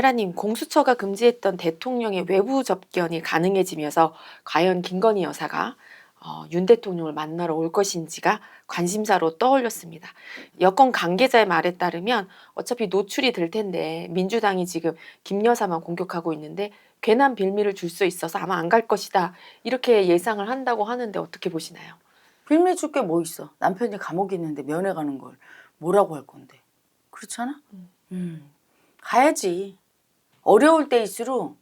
헤라님, 공수처가 금지했던 대통령의 외부 접견이 가능해지면서 과연 김건희 여사가 윤 대통령을 만나러 올 것인지가 관심사로 떠올렸습니다. 여권 관계자의 말에 따르면 어차피 노출이 될 텐데 민주당이 지금 김 여사만 공격하고 있는데 괜한 빌미를 줄 수 있어서 아마 안 갈 것이다. 이렇게 예상을 한다고 하는데 어떻게 보시나요? 빌미 줄 게 뭐 있어. 남편이 감옥에 있는데 면회 가는 걸 뭐라고 할 건데. 그렇잖아? 가야지. 어려울 때일수록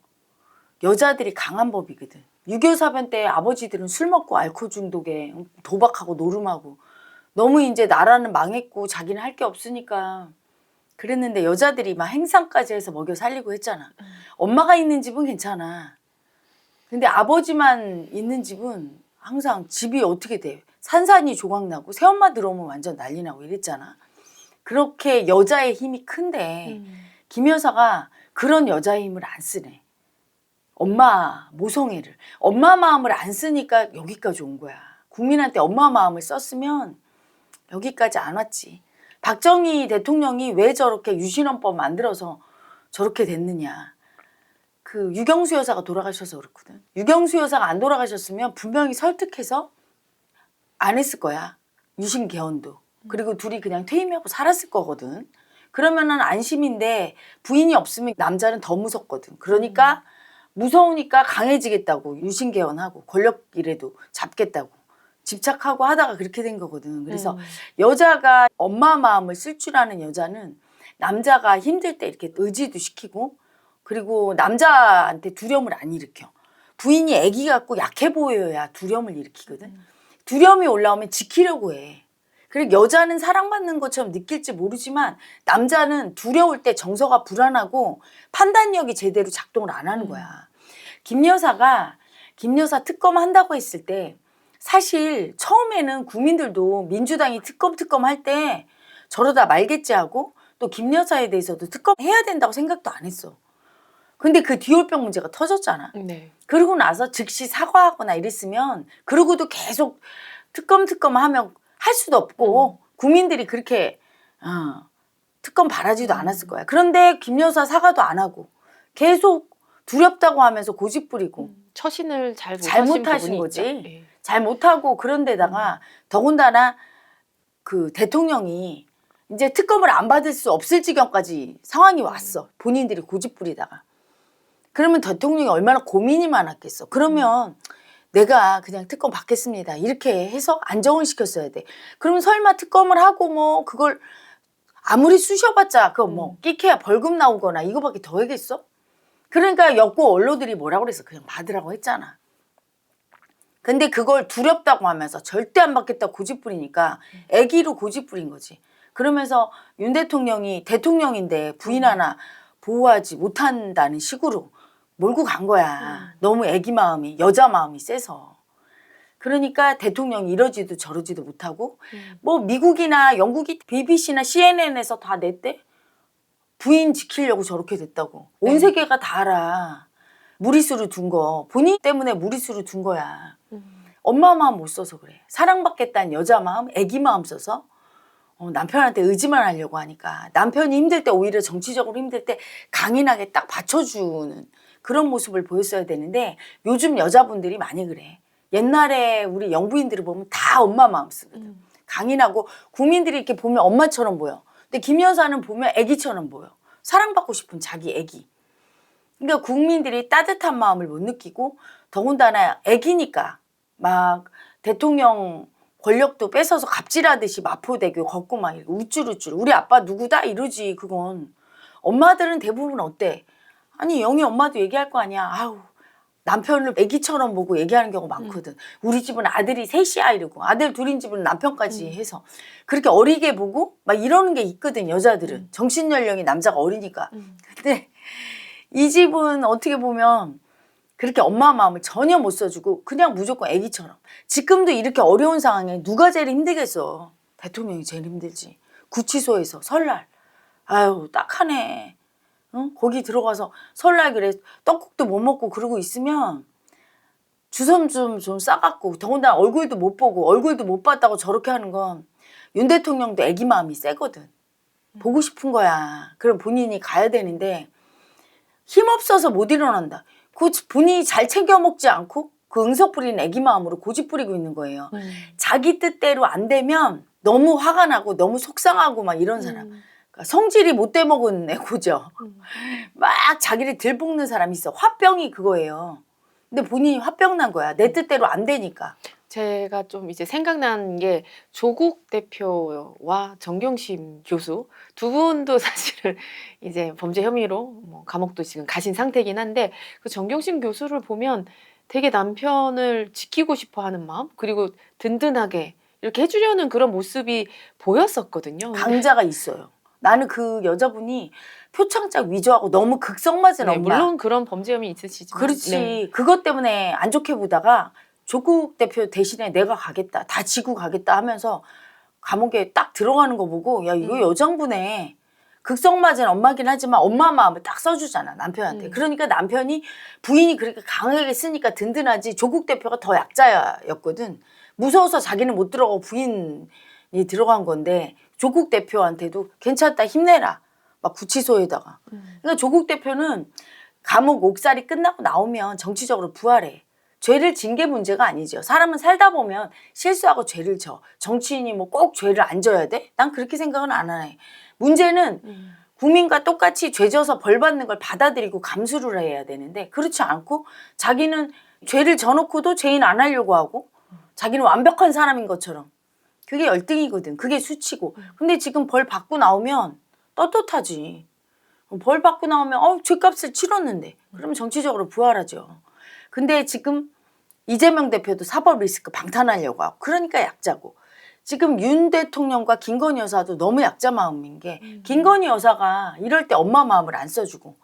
여자들이 강한 법이거든. 6.25 사변 때 아버지들은 술 먹고 알코올 중독에 도박하고 노름하고 너무 이제 나라는 망했고 자기는 할 게 없으니까 그랬는데 여자들이 막 행상까지 해서 먹여 살리고 했잖아. 엄마가 있는 집은 괜찮아. 근데 아버지만 있는 집은 항상 집이 어떻게 돼? 산산이 조각나고 새엄마 들어오면 완전 난리 나고 이랬잖아. 그렇게 여자의 힘이 큰데 김 여사가 그런 여자의 힘을 안 쓰네. 엄마 모성애를. 엄마 마음을 안 쓰니까 여기까지 온 거야. 국민한테 엄마 마음을 썼으면 여기까지 안 왔지. 박정희 대통령이 왜 저렇게 유신헌법 만들어서 저렇게 됐느냐. 그 유경수 여사가 돌아가셔서 그렇거든. 유경수 여사가 안 돌아가셨으면 분명히 설득해서 안 했을 거야. 유신 개헌도. 그리고 둘이 그냥 퇴임하고 살았을 거거든. 그러면은 안심인데 부인이 없으면 남자는 더 무섭거든. 그러니까 무서우니까 강해지겠다고 유신 개헌하고 권력이라도 잡겠다고 집착하고 하다가 그렇게 된 거거든. 그래서 여자가 엄마 마음을 쓸 줄 아는 여자는 남자가 힘들 때 이렇게 의지도 시키고 그리고 남자한테 두려움을 안 일으켜. 부인이 아기 같고 약해 보여야 두려움을 일으키거든. 두려움이 올라오면 지키려고 해. 그리고 여자는 사랑받는 것처럼 느낄지 모르지만 남자는 두려울 때 정서가 불안하고 판단력이 제대로 작동을 안 하는 거야. 김 여사 특검 한다고 했을 때 사실 처음에는 국민들도 민주당이 특검 할 때 저러다 말겠지 하고 또 김 여사에 대해서도 특검 해야 된다고 생각도 안 했어. 근데 그 디올병 문제가 터졌잖아. 네. 그러고 나서 즉시 사과하거나 이랬으면 그러고도 계속 특검 하면 할 수도 없고 국민들이 그렇게 특검 바라지도 않았을 거야. 그런데 김 여사 사과도 안 하고 계속 두렵다고 하면서 고집 부리고 처신을 잘못하신 거지. 네. 잘못하고 그런 데다가 더군다나 그 대통령이 이제 특검을 안 받을 수 없을 지경까지 상황이 왔어. 본인들이 고집 부리다가. 그러면 대통령이 얼마나 고민이 많았겠어. 그러면 내가 그냥 특검 받겠습니다. 이렇게 해서 안정을 시켰어야 돼. 그러면 설마 특검을 하고 뭐 그걸 아무리 쑤셔봤자 그거 뭐 끼케야 벌금 나오거나 이거밖에 더 하겠어? 그러니까 여권 언론들이 뭐라고 그랬어. 그냥 받으라고 했잖아. 근데 그걸 두렵다고 하면서 절대 안 받겠다고 고집 부리니까 애기로 고집 부린 거지. 그러면서 윤 대통령이 대통령인데 부인 하나 보호하지 못한다는 식으로 몰고 간 거야. 너무 애기 마음이 여자 마음이 세서. 그러니까 대통령이 이러지도 저러지도 못하고 뭐 미국이나 영국이 BBC나 CNN에서 다 냈대. 부인 지키려고 저렇게 됐다고. 온 세계가 다 알아. 무리수를 둔 거. 본인 때문에 무리수를 둔 거야. 엄마 마음 못 써서 그래. 사랑받겠다는 여자 마음, 애기 마음 써서 남편한테 의지만 하려고 하니까 남편이 힘들 때 오히려 정치적으로 힘들 때 강인하게 딱 받쳐주는 그런 모습을 보였어야 되는데 요즘 여자분들이 많이 그래. 옛날에 우리 영부인들을 보면 다 엄마 마음 쓰거든. 강인하고 국민들이 이렇게 보면 엄마처럼 보여. 근데 김 여사는 보면 애기처럼 보여. 사랑받고 싶은 자기 애기. 그러니까 국민들이 따뜻한 마음을 못 느끼고 더군다나 애기니까 막 대통령 권력도 뺏어서 갑질하듯이 마포대교 걷고 막 이렇게 우쭐우쭐 우리 아빠 누구다 이러지. 그건 엄마들은 대부분 어때? 아니 영희 엄마도 얘기할 거 아니야. 아우 남편을 애기처럼 보고 얘기하는 경우가 많거든. 우리 집은 아들이 셋이야 이러고 아들 둘인 집은 남편까지 해서 그렇게 어리게 보고 막 이러는 게 있거든. 여자들은 정신연령이 남자가 어리니까. 근데 이 집은 어떻게 보면 그렇게 엄마 마음을 전혀 못 써주고 그냥 무조건 애기처럼. 지금도 이렇게 어려운 상황에 누가 제일 힘들겠어. 대통령이 제일 힘들지. 구치소에서 설날. 아유 딱하네. 응? 거기 들어가서 설날 그래 떡국도 못 먹고 그러고 있으면 주섬 좀 싸갖고 더군다나 얼굴도 못 보고 얼굴도 못 봤다고 저렇게 하는 건 윤 대통령도 애기 마음이 세거든. 보고 싶은 거야. 그럼 본인이 가야 되는데 힘없어서 못 일어난다. 그 본인이 잘 챙겨 먹지 않고 그 응석 부리는 애기 마음으로 고집 부리고 있는 거예요. 자기 뜻대로 안 되면 너무 화가 나고 너무 속상하고 막 이런 사람. 그러니까 성질이 못돼 먹은 애고죠. 막 자기를 들볶는 사람이 있어. 화병이 그거예요. 근데 본인이 화병 난 거야. 내 뜻대로 안 되니까. 제가 좀 이제 생각난 게 조국 대표와 정경심 교수 두 분도 사실은 이제 범죄 혐의로 뭐 감옥도 지금 가신 상태긴 한데 그 정경심 교수를 보면 되게 남편을 지키고 싶어 하는 마음 그리고 든든하게 이렇게 해주려는 그런 모습이 보였었거든요. 강자가 있어요. 나는 그 여자분이 표창장 위조하고 너무 극성맞은 네, 엄마. 물론 그런 범죄 혐의 있으시지만 그렇지. 네. 그것 때문에 안 좋게 보다가 조국 대표 대신에 내가 가겠다. 다 지고 가겠다 하면서 감옥에 딱 들어가는 거 보고 야 이거 여장부네. 극성맞은 엄마긴 하지만 엄마 마음을 딱 써주잖아 남편한테. 그러니까 남편이 부인이 그렇게 강하게 쓰니까 든든하지 조국 대표가 더 약자였거든. 무서워서 자기는 못 들어가고 부인이 들어간 건데 조국 대표한테도 괜찮다 힘내라. 막 구치소에다가. 그러니까 조국 대표는 감옥 옥살이 끝나고 나오면 정치적으로 부활해. 죄를 진 게 문제가 아니죠. 사람은 살다 보면 실수하고 죄를 져. 정치인이 뭐 꼭 죄를 안 져야 돼? 난 그렇게 생각은 안 해. 문제는 국민과 똑같이 죄 져서 벌 받는 걸 받아들이고 감수를 해야 되는데 그렇지 않고 자기는 죄를 져놓고도 죄인 안 하려고 하고 자기는 완벽한 사람인 것처럼. 그게 열등이거든. 그게 수치고. 근데 지금 벌 받고 나오면 떳떳하지. 벌 받고 나오면 죄값을 치렀는데 그러면 정치적으로 부활하죠. 근데 지금 이재명 대표도 사법 리스크 방탄하려고 하고 그러니까 약자고 지금 윤 대통령과 김건희 여사도 너무 약자 마음인 게 김건희 여사가 이럴 때 엄마 마음을 안 써주고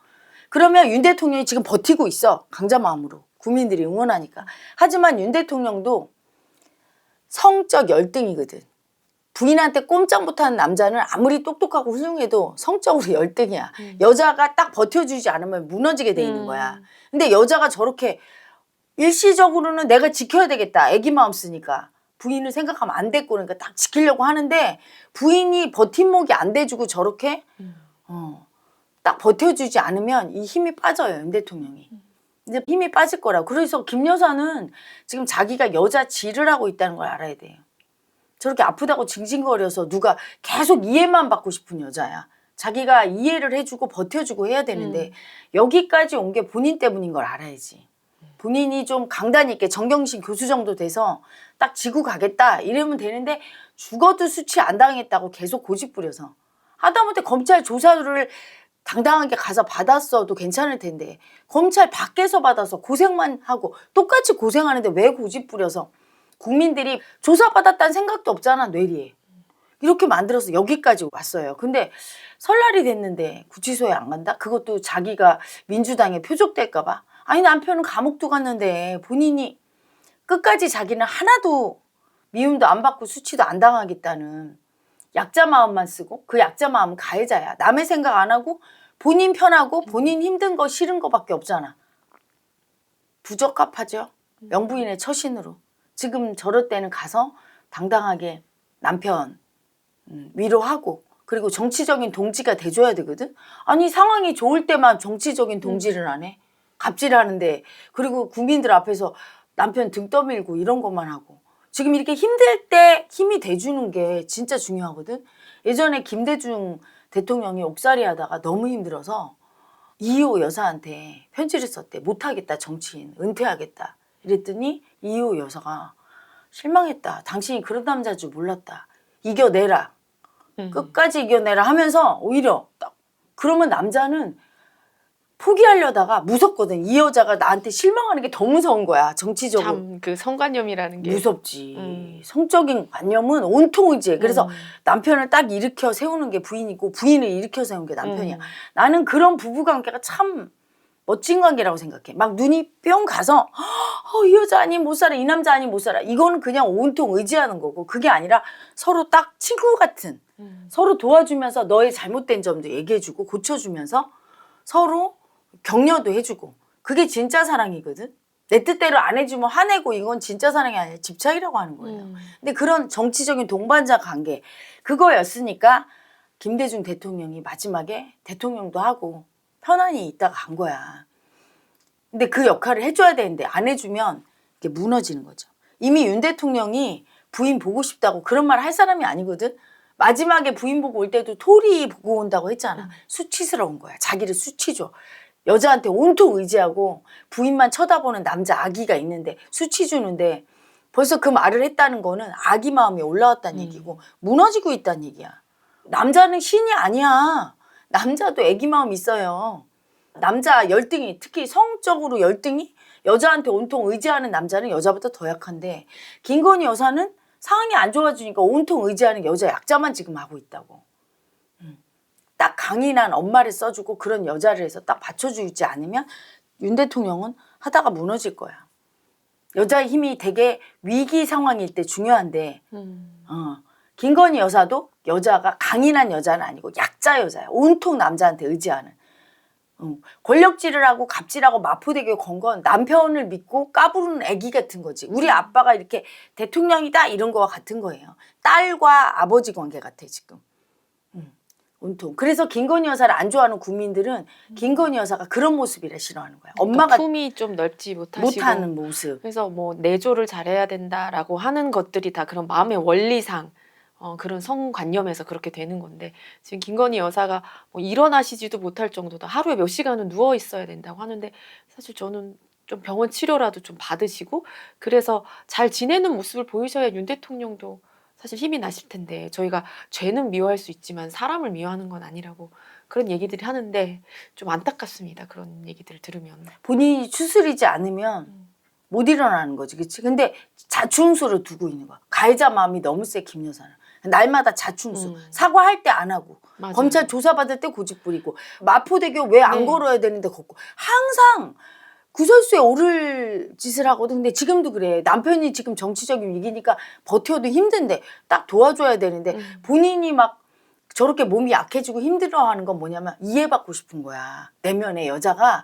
그러면 윤 대통령이 지금 버티고 있어. 강자 마음으로. 국민들이 응원하니까. 하지만 윤 대통령도 성적 열등이거든. 부인한테 꼼짝 못하는 남자는 아무리 똑똑하고 훌륭해도 성적으로 열등이야. 여자가 딱 버텨주지 않으면 무너지게 돼 있는 거야. 근데 여자가 저렇게 일시적으로는 내가 지켜야 되겠다. 애기 마음 쓰니까. 부인을 생각하면 안 됐고 그러니까 딱 지키려고 하는데 부인이 버팀목이 안 돼주고 저렇게 딱 버텨주지 않으면 이 힘이 빠져요. 윤 대통령이. 이제 힘이 빠질 거라고. 그래서 김 여사는 지금 자기가 여자 질을 하고 있다는 걸 알아야 돼요. 저렇게 아프다고 징징거려서 누가 계속 이해만 받고 싶은 여자야. 자기가 이해를 해주고 버텨주고 해야 되는데 여기까지 온 게 본인 때문인 걸 알아야지. 본인이 좀 강단 있게 정경심 교수 정도 돼서 딱 지고 가겠다 이러면 되는데 죽어도 수치 안 당했다고 계속 고집 부려서 하다못해 검찰 조사를 당당하게 가서 받았어도 괜찮을 텐데 검찰 밖에서 받아서 고생만 하고 똑같이 고생하는데 왜 고집 부려서 국민들이 조사받았다는 생각도 없잖아 뇌리에. 이렇게 만들어서 여기까지 왔어요. 근데 설날이 됐는데 구치소에 안 간다? 그것도 자기가 민주당에 표적될까 봐. 아니 남편은 감옥도 갔는데 본인이 끝까지 자기는 하나도 미움도 안 받고 수치도 안 당하겠다는 약자 마음만 쓰고 그 약자 마음은 가해자야. 남의 생각 안 하고 본인 편하고 본인 힘든 거 싫은 거밖에 없잖아. 부적합하죠. 영부인의 처신으로. 지금 저럴 때는 가서 당당하게 남편 위로하고 그리고 정치적인 동지가 돼줘야 되거든. 아니 상황이 좋을 때만 정치적인 동지를 안 해. 갑질하는데 그리고 국민들 앞에서 남편 등 떠밀고 이런 것만 하고 지금 이렇게 힘들 때 힘이 돼주는 게 진짜 중요하거든. 예전에 김대중 대통령이 옥살이 하다가 너무 힘들어서 이호 여사한테 편지를 썼대. 못하겠다 정치인 은퇴하겠다 이랬더니 이호 여사가 실망했다. 당신이 그런 남자인 줄 몰랐다. 이겨내라. 끝까지 이겨내라 하면서 오히려 딱 그러면 남자는 포기하려다가 무섭거든. 이 여자가 나한테 실망하는 게 더 무서운 거야. 정치적으로. 참 그 성관념이라는 게 무섭지. 성적인 관념은 온통이지. 그래서 남편을 딱 일으켜 세우는 게 부인이고 부인을 일으켜 세우는 게 남편이야. 나는 그런 부부관계가 참 멋진 관계라고 생각해. 막 눈이 뿅 가서 이 여자 아니 못 살아. 이 남자 아니 못 살아. 이거는 그냥 온통 의지하는 거고 그게 아니라 서로 딱 친구 같은 서로 도와주면서 너의 잘못된 점도 얘기해주고 고쳐주면서 서로 격려도 해주고 그게 진짜 사랑이거든. 내 뜻대로 안 해주면 화내고 이건 진짜 사랑이 아니라 집착이라고 하는 거예요. 근데 그런 정치적인 동반자 관계 그거였으니까 김대중 대통령이 마지막에 대통령도 하고 편안히 있다가 간 거야. 근데 그 역할을 해줘야 되는데 안 해주면 이게 무너지는 거죠. 이미 윤 대통령이 부인 보고 싶다고 그런 말 할 사람이 아니거든. 마지막에 부인 보고 올 때도 토리 보고 온다고 했잖아. 수치스러운 거야. 자기를 수치줘. 여자한테 온통 의지하고 부인만 쳐다보는 남자 아기가 있는데 수치 주는데 벌써 그 말을 했다는 거는 아기 마음이 올라왔다는 얘기고 무너지고 있다는 얘기야. 남자는 신이 아니야. 남자도 아기 마음 있어요. 남자 열등이, 특히 성적으로 열등이 여자한테 온통 의지하는 남자는 여자보다 더 약한데 김건희 여사는 상황이 안 좋아지니까 온통 의지하는 여자 약자만 지금 하고 있다고. 딱 강인한 엄마를 써주고 그런 여자를 해서 딱 받쳐주지 않으면 윤 대통령은 하다가 무너질 거야. 여자의 힘이 되게 위기 상황일 때 중요한데 김건희 여사도 여자가 강인한 여자는 아니고 약자 여자야. 온통 남자한테 의지하는. 권력질을 하고 갑질하고 마포대교 건 건 남편을 믿고 까부르는 애기 같은 거지. 우리 아빠가 이렇게 대통령이다 이런 거와 같은 거예요. 딸과 아버지 관계 같아 지금. 온통. 그래서 김건희 여사를 안 좋아하는 국민들은 김건희 여사가 그런 모습이라 싫어하는 거야. 엄마가 품이 좀 넓지 못하시고 못하는 모습. 그래서 뭐 내조를 잘해야 된다라고 하는 것들이 다 그런 마음의 원리상 그런 성관념에서 그렇게 되는 건데 지금 김건희 여사가 뭐 일어나시지도 못할 정도다 하루에 몇 시간은 누워 있어야 된다고 하는데 사실 저는 좀 병원 치료라도 좀 받으시고 그래서 잘 지내는 모습을 보이셔야 윤 대통령도 사실 힘이 나실 텐데 저희가 죄는 미워할 수 있지만 사람을 미워하는 건 아니라고 그런 얘기들이 하는데 좀 안타깝습니다. 그런 얘기들을 들으면. 본인이 추스리지 않으면 못 일어나는 거지. 그치? 근데 자충수를 두고 있는 거야. 가해자 마음이 너무 세 김 여사는. 날마다 자충수. 사과할 때 안 하고. 맞아요. 검찰 조사받을 때 고집 부리고. 마포대교 왜 안 네. 걸어야 되는데 걷고. 항상 구설수에 오를 짓을 하거든. 근데 지금도 그래. 남편이 지금 정치적인 위기니까 버텨도 힘든데 딱 도와줘야 되는데 본인이 막 저렇게 몸이 약해지고 힘들어하는 건 뭐냐면 이해받고 싶은 거야. 내면에 여자가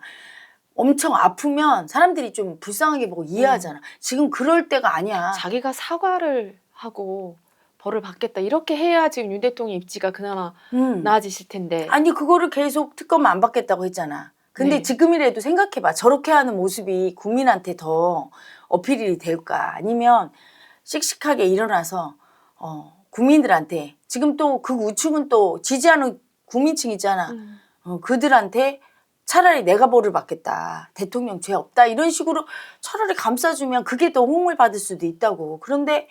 엄청 아프면 사람들이 좀 불쌍하게 보고 이해하잖아. 지금 그럴 때가 아니야. 자기가 사과를 하고 벌을 받겠다 이렇게 해야 지금 윤 대통령 입지가 그나마 나아지실 텐데. 아니 그거를 계속 특검 안 받겠다고 했잖아. 근데 네. 지금이라도 생각해봐. 저렇게 하는 모습이 국민한테 더 어필이 될까? 아니면 씩씩하게 일어나서 국민들한테 지금 또 그 우측은 또 지지하는 국민층 있잖아. 그들한테 차라리 내가 벌을 받겠다. 대통령 죄 없다. 이런 식으로 차라리 감싸주면 그게 더 호응을 받을 수도 있다고. 그런데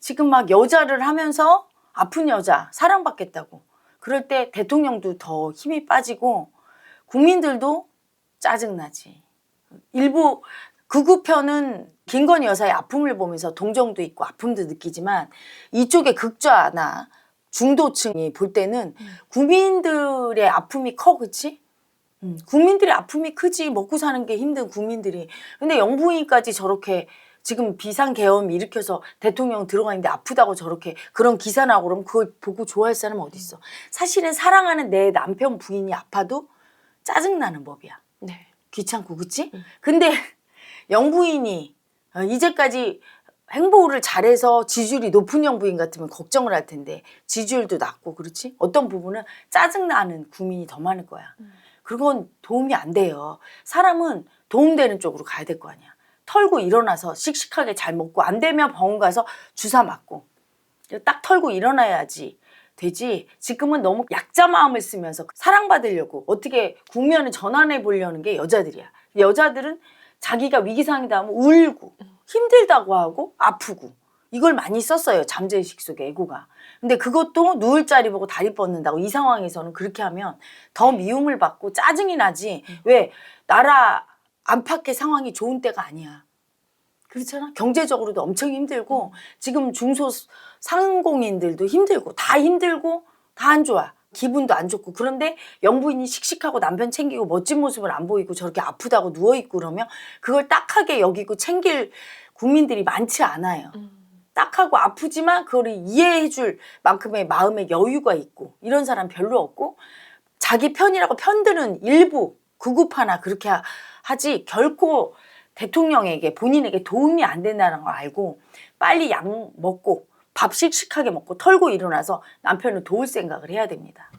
지금 막 여자를 하면서 아픈 여자 사랑받겠다고. 그럴 때 대통령도 더 힘이 빠지고 국민들도 짜증나지. 일부 극우편은 김건희 여사의 아픔을 보면서 동정도 있고 아픔도 느끼지만 이쪽의 극좌나 중도층이 볼 때는 국민들의 아픔이 커, 그치? 국민들의 아픔이 크지. 먹고 사는 게 힘든 국민들이. 근데 영부인까지 저렇게 지금 비상계엄 일으켜서 대통령 들어가는데 아프다고 저렇게 그런 기사 나오고 그러면 그걸 보고 좋아할 사람은 어디 있어. 사실은 사랑하는 내 남편 부인이 아파도 짜증나는 법이야. 네. 귀찮고, 그치? 근데 영부인이 이제까지 행보를 잘해서 지지율이 높은 영부인 같으면 걱정을 할 텐데 지지율도 낮고, 그렇지? 어떤 부분은 짜증나는 국민이 더 많을 거야. 그건 도움이 안 돼요. 사람은 도움되는 쪽으로 가야 될 거 아니야. 털고 일어나서 씩씩하게 잘 먹고 안 되면 병원 가서 주사 맞고 딱 털고 일어나야지 되지. 지금은 너무 약자 마음을 쓰면서 사랑받으려고 어떻게 국면을 전환해 보려는 게 여자들이야. 여자들은 자기가 위기 상황이다 하면 울고 힘들다고 하고 아프고 이걸 많이 썼어요. 잠재의식 속에 애고가. 근데 그것도 누울 자리 보고 다리 뻗는다고. 이 상황에서는 그렇게 하면 더 미움을 받고 짜증이 나지. 왜? 나라 안팎의 상황이 좋은 때가 아니야. 그렇잖아. 경제적으로도 엄청 힘들고 지금 중소상공인들도 힘들고 다 안 좋아. 기분도 안 좋고. 그런데 영부인이 씩씩하고 남편 챙기고 멋진 모습을 안 보이고 저렇게 아프다고 누워있고 그러면 그걸 딱하게 여기고 챙길 국민들이 많지 않아요. 딱하고 아프지만 그걸 이해해줄 만큼의 마음의 여유가 있고 이런 사람 별로 없고 자기 편이라고 편드는 일부 극우파나 그렇게 하지 결코 대통령에게 본인에게 도움이 안 된다는 걸 알고 빨리 약 먹고 밥 씩씩하게 먹고 털고 일어나서 남편을 도울 생각을 해야 됩니다.